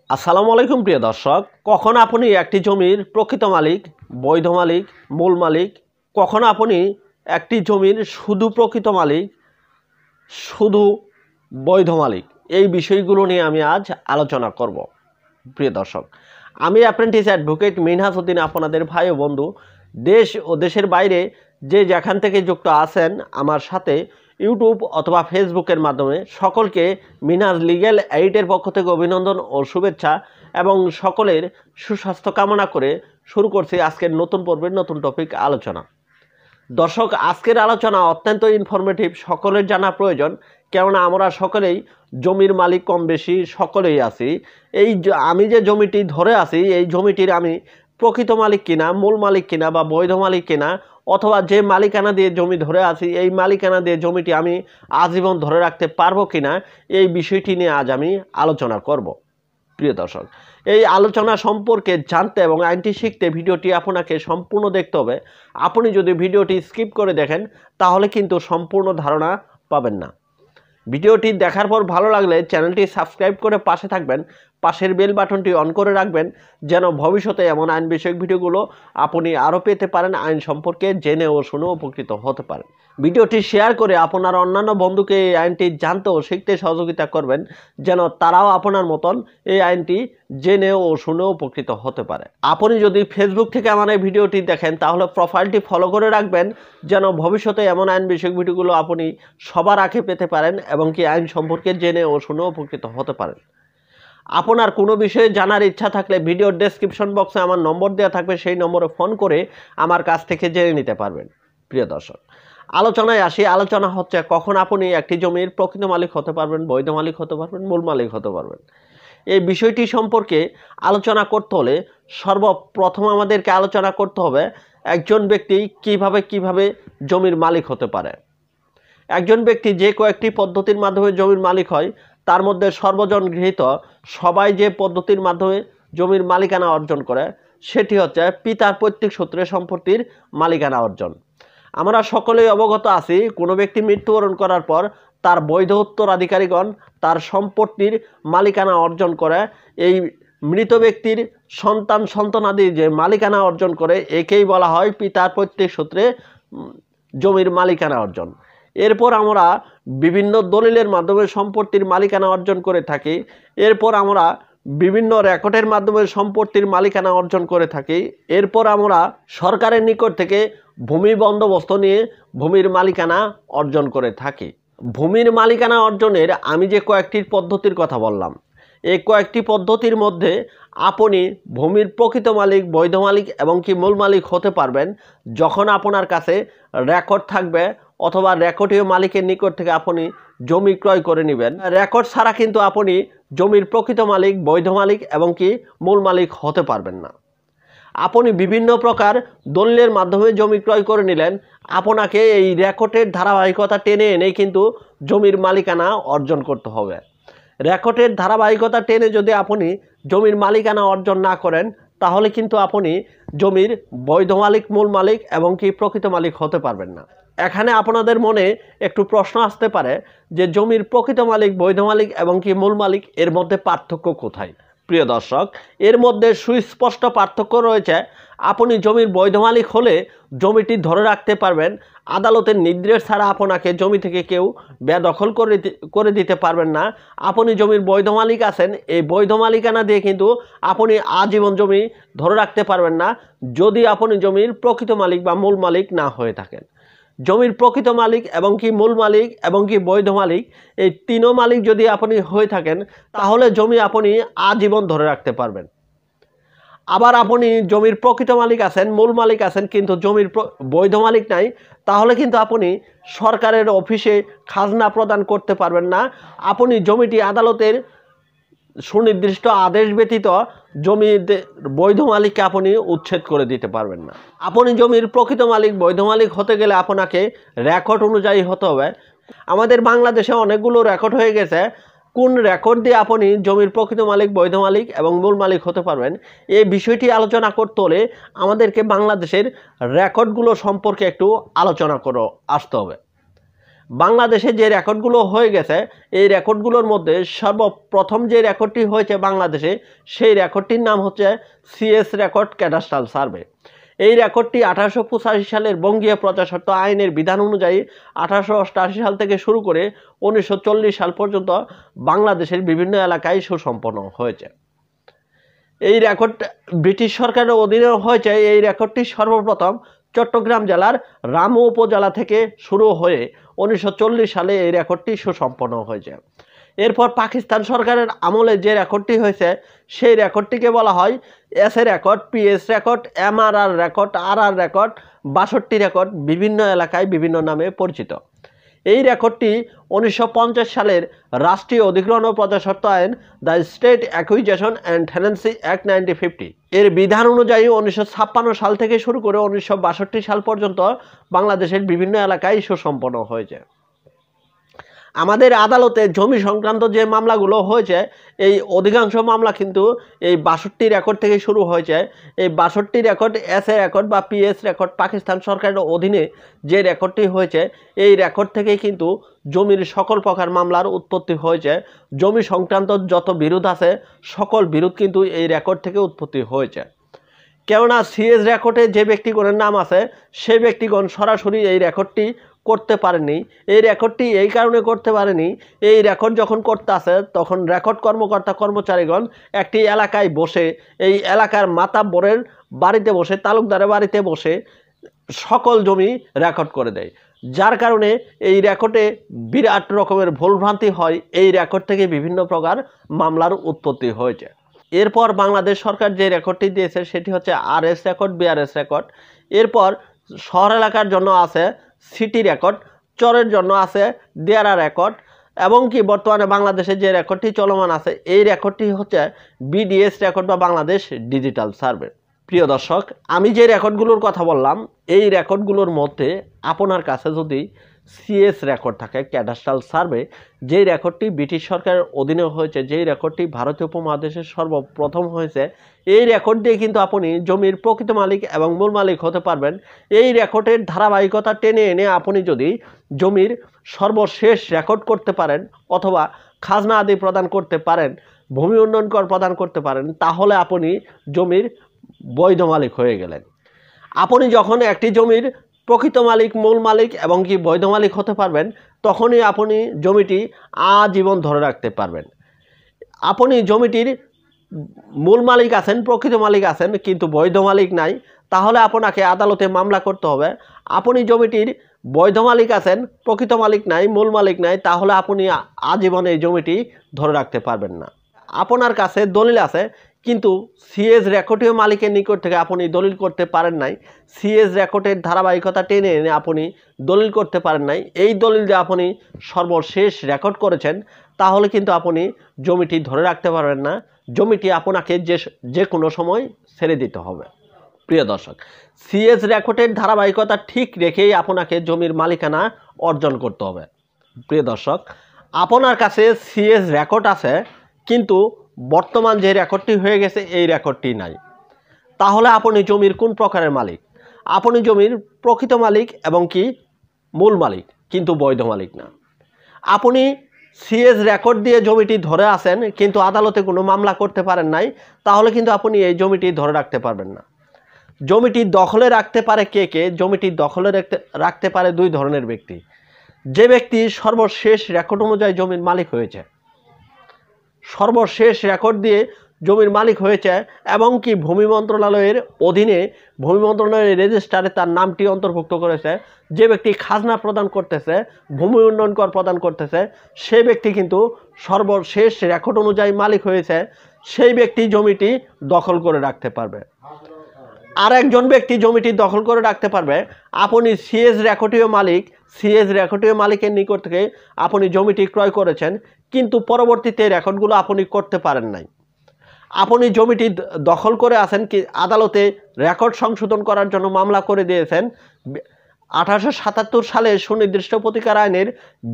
আসসালামু আলাইকুম প্রিয় দর্শক, কখন আপনি একটি জমির প্রকৃত মালিক, বৈধ মালিক, মূল মালিক, কখন আপনি একটি জমির শুধু প্রকৃত মালিক, শুধু বৈধ মালিক, এই বিষয়গুলো নিয়ে আমি আজ আলোচনা করব। প্রিয় দর্শক, আমি অ্যাপ্রেন্টিস অ্যাডভোকেট মিনহাজ উদ্দিন, আপনাদের ভাই ও বন্ধু। দেশ ও দেশের বাইরে যে যেখান থেকে যুক্ত আছেন আমার সাথে ইউটিউব অথবা ফেসবুকের মাধ্যমে, সকলকে মিনহাজ লিগ্যাল এইডের পক্ষ থেকে অভিনন্দন ও শুভেচ্ছা এবং সকলের সুস্বাস্থ্য কামনা করে শুরু করছি আজকের নতুন পর্বের নতুন টপিক আলোচনা। দর্শক, আজকের আলোচনা অত্যন্ত ইনফরমেটিভ, সকলের জানা প্রয়োজন, কেননা আমরা সকলেই জমির মালিক কম বেশি সকলেই আছি। আমি যে জমিটি ধরে আছি, এই জমিটির আমি প্রকৃত মালিক কিনা, মূল মালিক কিনা বা বৈধ মালিক কিনা, অথবা যে মালিকানা দিয়ে জমি ধরে আছি এই মালিকানা দিয়ে জমিটি আমি আজীবন ধরে রাখতে পারবো কিনা, এই বিষয়টি নিয়ে আজ আমি আলোচনা করব। প্রিয় দর্শক, এই আলোচনা সম্পর্কে জানতে এবং আইনটি শিখতে ভিডিওটি আপনাকে সম্পূর্ণ দেখতে হবে। আপনি যদি ভিডিওটি স্কিপ করে দেখেন তাহলে কিন্তু সম্পূর্ণ ধারণা পাবেন না। ভিডিওটি দেখার পর ভালো লাগলে চ্যানেলটি সাবস্ক্রাইব করে পাশে থাকবেন, পাশের বেল বাটনটি অন করে রাখবেন, যেন ভবিষ্যতে এমন আইন বিষয়ক ভিডিওগুলো আপনি আরও পেতে পারেন, আইন সম্পর্কে জেনে ও শুনে উপকৃত হতে পারেন। ভিডিওটি শেয়ার করে আপনার অন্যান্য বন্ধুকে এই আইনটি জানতে ও শিখতে সহযোগিতা করবেন, যেন তারাও আপনার মতন এই আইনটি জেনে ও শুনে উপকৃত হতে পারে। আপনি যদি ফেসবুক থেকে আমার এই ভিডিওটি দেখেন তাহলে প্রোফাইলটি ফলো করে রাখবেন, যেন ভবিষ্যতে এমন আইন বিষয়ক ভিডিওগুলো আপনি সবার আগে পেতে পারেন এবং কি আইন সম্পর্কে জেনে ও শুনে উপকৃত হতে পারেন। আপনার কোনো বিষয়ে জানার ইচ্ছা থাকলে ভিডিওর ডেসক্রিপশন বক্সে আমার নম্বর দেওয়া থাকবে, সেই নম্বরে ফোন করে আমার কাছ থেকে জেনে নিতে পারবেন। প্রিয় দর্শক, আলোচনায় আসি। আলোচনা হচ্ছে কখন আপনি একটি জমির প্রকৃত মালিক হতে পারবেন, বৈধ মালিক হতে পারবেন, মূল মালিক হতে পারবেন। এই বিষয়টি সম্পর্কে আলোচনা করতে হলে সর্বপ্রথম আমাদেরকে আলোচনা করতে হবে একজন ব্যক্তি কিভাবে জমির মালিক হতে পারে। একজন ব্যক্তি যে কয়েকটি পদ্ধতির মাধ্যমে জমির মালিক হয়, তার মধ্যে সর্বজন গৃহীত সবাই যে পদ্ধতির মাধ্যমে জমির মালিকানা অর্জন করে সেটি হচ্ছে পিতার পৈতৃক সূত্রে সম্পত্তির মালিকানা অর্জন। আমরা সকলেই অবগত আছি, কোনো ব্যক্তি মৃত্যুবরণ করার পর তার বৈধ উত্তরাধিকারীগণ তার সম্পত্তির মালিকানা অর্জন করে। এই মৃত ব্যক্তির সন্তানাদি যে মালিকানা অর্জন করে একেই বলা হয় পিতার পৈতৃক সূত্রে জমির মালিকানা অর্জন। এরপর আমরা বিভিন্ন দলিলের মাধ্যমে সম্পত্তির মালিকানা অর্জন করে থাকি। এরপর আমরা বিভিন্ন রেকর্ডের মাধ্যমে সম্পত্তির মালিকানা অর্জন করে থাকি। এরপর আমরা সরকারের নিকট থেকে ভূমি বন্দোবস্ত নিয়ে ভূমির মালিকানা অর্জন করে থাকি। ভূমির মালিকানা অর্জনের আমি যে কয়েকটি পদ্ধতির কথা বললাম, এই কয়েকটি পদ্ধতির মধ্যে আপনি ভূমির প্রকৃত মালিক, বৈধ মালিক এবং কি মূল মালিক হতে পারবেন যখন আপনার কাছে রেকর্ড থাকবে, অথবা রেকর্ডীয় মালিকের নিকট থেকে আপনি জমি ক্রয় করে নেবেন। রেকর্ড ছাড়া কিন্তু আপনি জমির প্রকৃত মালিক, বৈধ মালিক এবং কি মূল মালিক হতে পারবেন না। আপনি বিভিন্ন প্রকার দলিলের মাধ্যমে জমি ক্রয় করে নিলেন, আপনাকে এই রেকর্ডের ধারাবাহিকতা টেনে এনেই কিন্তু জমির মালিকানা অর্জন করতে হবে। রেকর্ডের ধারাবাহিকতা টেনে যদি আপনি জমির মালিকানা অর্জন না করেন তাহলে কিন্তু আপনি জমির বৈধ মালিক, মূল মালিক এবং কি প্রকৃত মালিক হতে পারবেন না। এখানে আপনাদের মনে একটু প্রশ্ন আসতে পারে যে জমির প্রকৃত মালিক, বৈধ মালিক এবং কি মূল মালিক, এর মধ্যে পার্থক্য কোথায়? প্রিয় দর্শক, এর মধ্যে সুস্পষ্ট পার্থক্য রয়েছে। আপনি জমির বৈধ মালিক হলে জমিটি ধরে রাখতে পারবেন, আদালতের নির্দেশ ছাড়া আপনাকে জমি থেকে কেউ বেদখল করে দিতে পারবেন না। আপনি জমির বৈধ মালিক আছেন, এই বৈধ মালিকানা দিয়ে কিন্তু আপনি আজীবন জমি ধরে রাখতে পারবেন না যদি আপনি জমির প্রকৃত মালিক বা মূল মালিক না হয়ে থাকেন। জমির প্রকৃত মালিক এবং কি মূল মালিক এবং কি বৈধ মালিক, এই তিনও মালিক যদি আপনি হয়ে থাকেন তাহলে জমি আপনি আজীবন ধরে রাখতে পারবেন। আবার আপনি জমির প্রকৃত মালিক আছেন, মূল মালিক আছেন, কিন্তু জমির বৈধ মালিক নাই, তাহলে কিন্তু আপনি সরকারের অফিসে খাজনা প্রদান করতে পারবেন না। আপনি জমিটি আদালতের সুনির্দিষ্ট আদেশ ব্যতীত জমির বৈধ মালিককে আপনি উচ্ছেদ করে দিতে পারবেন না। আপনি জমির প্রকৃত মালিক, বৈধ মালিক হতে গেলে আপনাকে রেকর্ড অনুযায়ী হতে হবে। আমাদের বাংলাদেশে অনেকগুলো রেকর্ড হয়ে গেছে। কোন রেকর্ড দিয়ে আপনি জমির প্রকৃত মালিক, বৈধ মালিক এবং মূল মালিক হতে পারবেন, এই বিষয়টি আলোচনা করতে হলে আমাদেরকে বাংলাদেশের রেকর্ডগুলো সম্পর্কে একটু আলোচনা করে আসতে হবে। বাংলাদেশে যে রেকর্ডগুলো হয়ে গেছে এই রেকর্ডগুলোর মধ্যে সর্বপ্রথম যে রেকর্ডটি হয়েছে বাংলাদেশে সেই রেকর্ডটির নাম হচ্ছে সিএস রেকর্ড ক্যাডাস্ট্রাল সার্ভে। এই রেকর্ডটি 1885 সালের বঙ্গীয় প্রজাস্বত্ব আইনের বিধান অনুযায়ী 1888 সাল থেকে শুরু করে 1940 সাল পর্যন্ত বাংলাদেশের বিভিন্ন এলাকায় সুসম্পন্ন হয়েছে। এই রেকর্ড ব্রিটিশ সরকারের অধীনে হয়েছে। এই রেকর্ডটি সর্বপ্রথম চট্টগ্রাম জেলার রামু উপজেলা থেকে শুরু হয়ে 1940 সালে এই রেকর্ডটি সুসম্পন্ন হয়েছে। এরপর পাকিস্তান সরকারের আমলে যে রেকর্ডটি হয়েছে সেই রেকর্ডটিকে বলা হয় S A record, PS record, MRR record, RR record, 62 record, বিভিন্ন এলাকায় বিভিন্ন নামে পরিচিত। এই রেকর্ডটি 1950 সালের রাষ্ট্রীয় অধিগ্রহণ ও প্রজাস্বত্ব আইন the state acquisition and tenancy act 1950 এর বিধান অনুযায়ী 1956 সাল থেকে শুরু করে 1962 সাল পর্যন্ত বাংলাদেশের বিভিন্ন এলাকায় সুসম্পন্ন হয়েছে। আমাদের আদালতে জমি সংক্রান্ত যে মামলাগুলো হয়েছে এই অধিকাংশ মামলা কিন্তু এই 62 রেকর্ড থেকে শুরু হয়েছে। এই 62 রেকর্ড এস এ রেকর্ড বা পিএস রেকর্ড পাকিস্তান সরকারের অধীনে যে রেকর্ডটি হয়েছে এই রেকর্ড থেকেই কিন্তু জমির সকল প্রকার মামলার উৎপত্তি হয়েছে। জমি সংক্রান্ত যত বিরোধ আছে সকল বিরোধ কিন্তু এই রেকর্ড থেকে উৎপত্তি হয়েছে। কেননা সিএস রেকর্ডে যে ব্যক্তিগণের নাম আছে সেই ব্যক্তিগণ সরাসরি এই রেকর্ডটি করতে পারেনি। এই রেকর্ডটি এই কারণে করতে পারেনি, এই রেকর্ড যখন করতে আসে তখন রেকর্ড কর্মকর্তা কর্মচারীগণ একটি এলাকায় বসে এই এলাকার মাতাব্বরের বাড়িতে বসে তালুকদারের বাড়িতে বসে সকল জমি রেকর্ড করে দেয়, যার কারণে এই রেকর্ডে বিরাট রকমের ভুলভ্রান্তি হয়। এই রেকর্ড থেকে বিভিন্ন প্রকার মামলার উৎপত্তি হয়েছে। এরপর বাংলাদেশ সরকার যে রেকর্ডটি দিয়েছে সেটি হচ্ছে আরএস রেকর্ড, বিআরএস রেকর্ড। এরপর শহর এলাকার জন্য আছে সিটি রেকর্ড, চরের জন্য আছে দেয়ারা রেকর্ড, এবং কি বর্তমানে বাংলাদেশে যে রেকর্ডটি চলমান আছে এই রেকর্ডটি হচ্ছে বিডিএস রেকর্ড বা বাংলাদেশ ডিজিটাল সার্ভে। প্রিয় দর্শক, আমি যে রেকর্ডগুলোর কথা বললাম এই রেকর্ডগুলোর মধ্যে আপনার কাছে যদি সিএস রেকর্ড থাকে ক্যাডাস্ট্রাল সার্ভে, যেই রেকর্ডটি ব্রিটিশ সরকারের অধীনে হয়েছে, যেই রেকর্ডটি ভারতীয় উপমহাদেশের সর্বপ্রথম হয়েছে, এই রেকর্ড দিয়ে কিন্তু আপনি জমির প্রকৃত মালিক এবং মূল মালিক হতে পারবেন। এই রেকর্ডের ধারাবাহিকতা টেনে এনে আপনি যদি জমির সর্বশেষ রেকর্ড করতে পারেন অথবা খাজনা আদি প্রদান করতে পারেন, ভূমি উন্নয়ন কর প্রদান করতে পারেন, তাহলে আপনি জমির বৈধ মালিক হয়ে গেলেন। আপনি যখন একটি জমির প্রকৃত মালিক, মূল মালিক এবং কি বৈধ মালিক হতে পারবেন তখনই আপনি জমিটি আজীবন ধরে রাখতে পারবেন। আপনি জমিটির মূল মালিক আছেন, প্রকৃত মালিক আছেন, কিন্তু বৈধ মালিক নাই, তাহলে আপনাকে আদালতে মামলা করতে হবে। আপনি জমিটির বৈধ মালিক আছেন, প্রকৃত মালিক নাই, মূল মালিক নাই, তাহলে আপনি আজীবন এই জমিটি ধরে রাখতে পারবেন না। আপনার কাছে দলিল আছে কিন্তু সিএস রেকর্ডীয় মালিকের নিকট থেকে আপনি দলিল করতে পারেন নাই, সিএস রেকর্ডের ধারাবাহিকতা টেনে এনে আপনি দলিল করতে পারেন নাই, এই দলিল যে আপনি সর্বশেষ রেকর্ড করেছেন তাহলে কিন্তু আপনি জমিটি ধরে রাখতে পারবেন না। জমিটি আপনাকে যে কোনো সময় ছেড়ে দিতে হবে। প্রিয় দর্শক, সিএস রেকর্ডের ধারাবাহিকতা ঠিক রেখেই আপনাকে জমির মালিকানা অর্জন করতে হবে। প্রিয় দর্শক, আপনার কাছে সিএস রেকর্ড আছে কিন্তু বর্তমান যে রেকর্ডটি হয়ে গেছে এই রেকর্ডটি নাই, তাহলে আপনি জমির কোন প্রকারের মালিক? আপনি জমির প্রকৃত মালিক এবং কি মূল মালিক, কিন্তু বৈধ মালিক না। আপনি সিএস রেকর্ড দিয়ে জমিটি ধরে আছেন কিন্তু আদালতে কোনো মামলা করতে পারেন নাই, তাহলে কিন্তু আপনি এই জমিটি ধরে রাখতে পারবেন না। জমিটি দখলে রাখতে পারে কে কে? জমিটি দখলে রাখতে পারে দুই ধরনের ব্যক্তি। যে ব্যক্তি সর্বশেষ রেকর্ড অনুযায়ী জমির মালিক হয়েছে, সর্বশেষ রেকর্ড দিয়ে জমির মালিক হয়েছে এবং কি ভূমি মন্ত্রণালয়ের অধীনে ভূমি মন্ত্রণালয়ের রেজিস্টারে তার নামটি অন্তর্ভুক্ত করেছে, যে ব্যক্তি খাজনা প্রদান করতেছে, ভূমি উন্নয়ন কর প্রদান করতেছে, সেই ব্যক্তি কিন্তু সর্বশেষ রেকর্ড অনুযায়ী মালিক হয়েছে, সেই ব্যক্তি জমিটি দখল করে রাখতে পারবে। আর একজন ব্যক্তি জমিটি দখল করে রাখতে পারবে। আপনি সিএস রেকর্ডীয় মালিক, সিএস রেকর্ডীয় মালিকের নিকট থেকে আপনি জমিটি ক্রয় করেছেন কিন্তু পরবর্তীতে রেকর্ডগুলো আপনি করতে পারেন নাই। আপনি জমিটি দখল করে আছেন কি আদালতে রেকর্ড সংশোধন করার জন্য মামলা করে দিয়েছেন। 1877 সালে সুনির্দিষ্ট প্রতিকার আইনের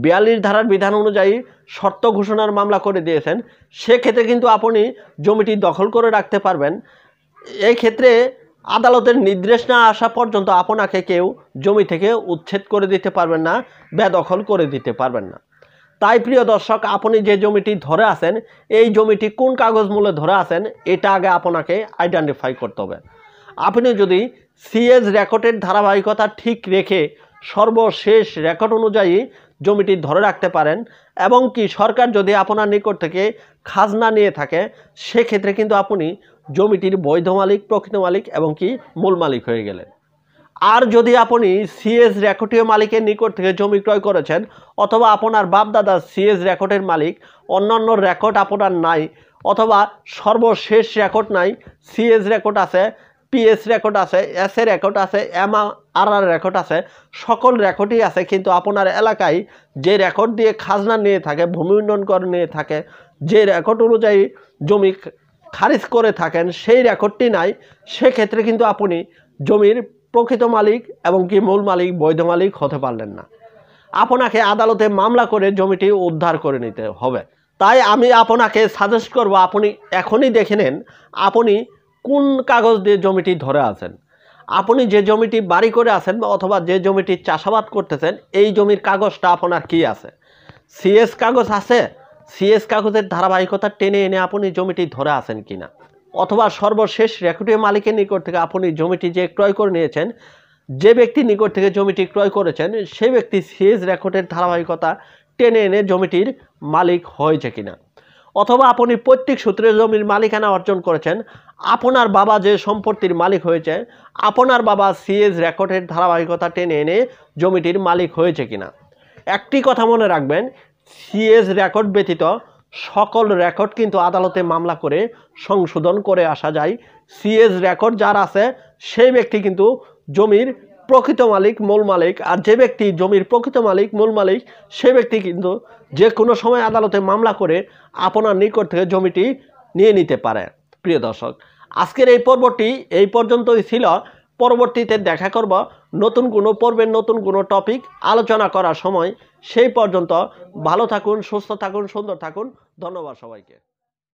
42 ধারার বিধান অনুযায়ী শর্ত ঘোষণার মামলা করে দিয়েছেন। সেক্ষেত্রে কিন্তু আপনি জমিটি দখল করে রাখতে পারবেন। এই ক্ষেত্রে আদালতের নির্দেশ না আসা পর্যন্ত আপনাকে কেউ জমি থেকে উচ্ছেদ করে দিতে পারবেন না, বেদখল করে দিতে পারবেন না। তাই প্রিয় দর্শক, আপনি যে জমিটি ধরে আছেন, এই জমিটি কোন কাগজ মূলে ধরে আছেন এটা আগে আপনাকে আইডেন্টিফাই করতে হবে। আপনি যদি সিএস রেকর্ডের ধারাবাহিকতা ঠিক রেখে সর্বশেষ রেকর্ড অনুযায়ী জমিটি ধরে রাখতে পারেন এবং কি সরকার যদি আপনার নিকট থেকে খাজনা নিয়ে থাকে, সেক্ষেত্রে কিন্তু আপনি জমিটির বৈধ মালিক, প্রকৃত মালিক এবং কি মূল মালিক হয়ে গেলেন। আর যদি আপনি সিএস রেকর্ডীয় মালিকের নিকট থেকে জমি ক্রয় করেছেন অথবা আপনার বাপদাদা সিএস রেকর্ডের মালিক, অন্যান্য রেকর্ড আপনার নাই অথবা সর্বশেষ রেকর্ড নাই, সিএস রেকর্ড আছে, পিএস রেকর্ড আছে, এস এ রেকর্ড আছে, এমআরআর রেকর্ড আছে, সকল রেকর্ডই আছে, কিন্তু আপনার এলাকায় যে রেকর্ড দিয়ে খাজনা নিয়ে থাকে, ভূমি উন্নয়ন কর নিয়ে থাকে, যে রেকর্ড অনুযায়ী জমি খারিজ করে থাকেন সেই রেকর্ডটি নাই, সেক্ষেত্রে কিন্তু আপনি জমির প্রকৃত মালিক এবং কি মূল মালিক, বৈধ মালিক হতে পারলেন না। আপনাকে আদালতে মামলা করে জমিটি উদ্ধার করে নিতে হবে। তাই আমি আপনাকে সাজেস্ট করব, আপনি এখনই দেখে নেন আপনি কোন কাগজ দিয়ে জমিটি ধরে আছেন। আপনি যে জমিটি বাড়ি করে আছেন অথবা যে জমিটি চাষাবাদ করতেছেন, এই জমির কাগজটা আপনার কি আছে? সিএস কাগজ আছে? সিএস কাগজের ধারাবাহিকতা টেনে এনে আপনি জমিটি ধরে আছেন কিনা, অথবা সর্বশেষ রেকর্ডীয় মালিকের নিকট থেকে আপনি জমিটি যে ক্রয় করে নিয়েছেন, যে ব্যক্তির নিকট থেকে জমিটি ক্রয় করেছেন সেই ব্যক্তি সিএস রেকর্ডের ধারাবাহিকতা টেনে এনে জমিটির মালিক হয়েছে কিনা, অথবা আপনি পৈতৃক সূত্রে জমির মালিকানা অর্জন করেছেন, আপনার বাবা যে সম্পত্তির মালিক হয়েছে, আপনার বাবা সিএস রেকর্ডের ধারাবাহিকতা টেনে এনে জমিটির মালিক হয়েছে কিনা। একটি কথা মনে রাখবেন, সিএস রেকর্ড ব্যতীত সকল রেকর্ড কিন্তু আদালতে মামলা করে সংশোধন করে আসা যায়। সিএস রেকর্ড যার আছে সেই ব্যক্তি কিন্তু জমির প্রকৃত মালিক, মূল মালিক, আর যে ব্যক্তি জমির প্রকৃত মালিক, মূল মালিক, সে ব্যক্তি কিন্তু যে কোনো সময় আদালতে মামলা করে আপনার নিকট থেকে জমিটি নিয়ে নিতে পারে। প্রিয় দর্শক, আজকের এই পর্বটি এই পর্যন্তই ছিল। পরবর্তীতে দেখা করব নতুন কোনো পর্বের নতুন কোনো টপিক আলোচনা করার সময়। সেই পর্যন্ত ভালো থাকুন, সুস্থ থাকুন, সুন্দর থাকুন। ধন্যবাদ সবাইকে।